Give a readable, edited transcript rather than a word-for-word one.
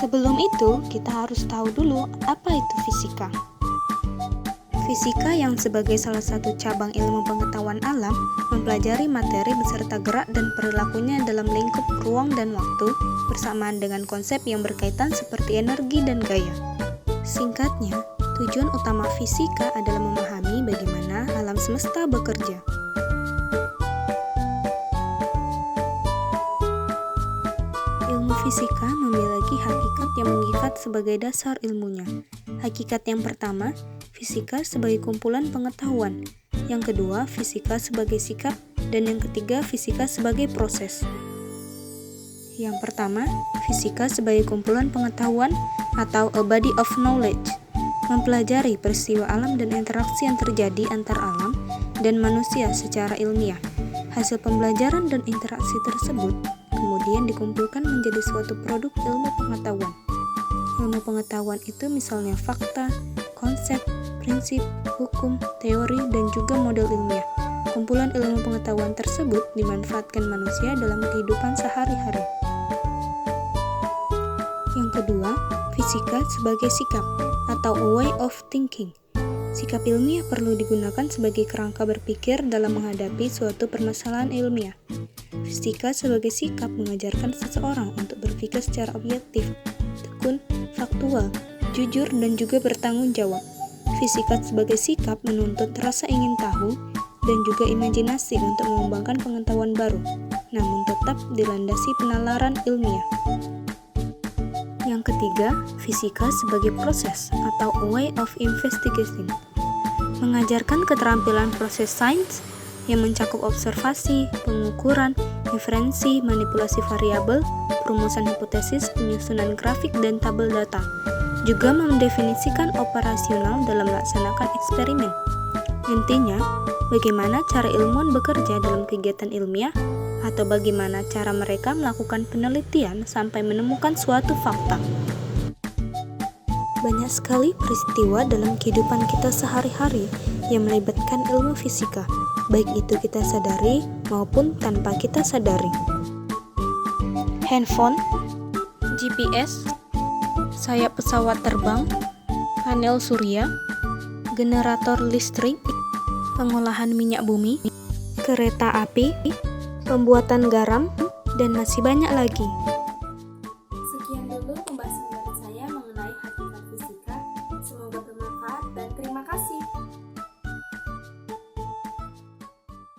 Sebelum itu, kita harus tahu dulu apa itu fisika. Fisika yang sebagai salah satu cabang ilmu pengetahuan alam mempelajari materi beserta gerak dan perilakunya dalam lingkup ruang dan waktu bersamaan dengan konsep yang berkaitan seperti energi dan gaya. Singkatnya, tujuan utama fisika adalah memahami bagaimana alam semesta bekerja. Ilmu fisika memiliki hakikat yang mengikat sebagai dasar ilmunya. Hakikat yang pertama, fisika sebagai kumpulan pengetahuan. Yang kedua, fisika sebagai sikap. Dan yang ketiga, fisika sebagai proses. Yang pertama, fisika sebagai kumpulan pengetahuan atau a body of knowledge. Mempelajari peristiwa alam dan interaksi yang terjadi antar alam dan manusia secara ilmiah. Hasil pembelajaran dan interaksi tersebut kemudian dikumpulkan menjadi suatu produk ilmu pengetahuan. Ilmu pengetahuan itu misalnya fakta, konsep, prinsip, hukum, teori, dan juga model ilmiah. Kumpulan ilmu pengetahuan tersebut dimanfaatkan manusia dalam kehidupan sehari-hari. Yang kedua, fisika sebagai sikap atau a way of thinking. Sikap ilmiah perlu digunakan sebagai kerangka berpikir dalam menghadapi suatu permasalahan ilmiah. Fisika sebagai sikap mengajarkan seseorang untuk berpikir secara objektif, tekun, faktual, jujur, dan juga bertanggung jawab. Fisika sebagai sikap menuntut rasa ingin tahu dan juga imajinasi untuk mengembangkan pengetahuan baru, namun tetap dilandasi penalaran ilmiah. Yang ketiga, fisika sebagai proses atau a way of investigation. Mengajarkan keterampilan proses sains yang mencakup observasi, pengukuran, inferensi, manipulasi variabel, perumusan hipotesis, penyusunan grafik, dan tabel data. Juga mendefinisikan operasional dalam melaksanakan eksperimen. Intinya, bagaimana cara ilmuwan bekerja dalam kegiatan ilmiah atau bagaimana cara mereka melakukan penelitian sampai menemukan suatu fakta. Banyak sekali peristiwa dalam kehidupan kita sehari-hari yang melibatkan ilmu fisika, baik itu kita sadari maupun tanpa kita sadari. Handphone, GPS, sayap pesawat terbang, panel surya, generator listrik, pengolahan minyak bumi, kereta api, pembuatan garam, dan masih banyak lagi.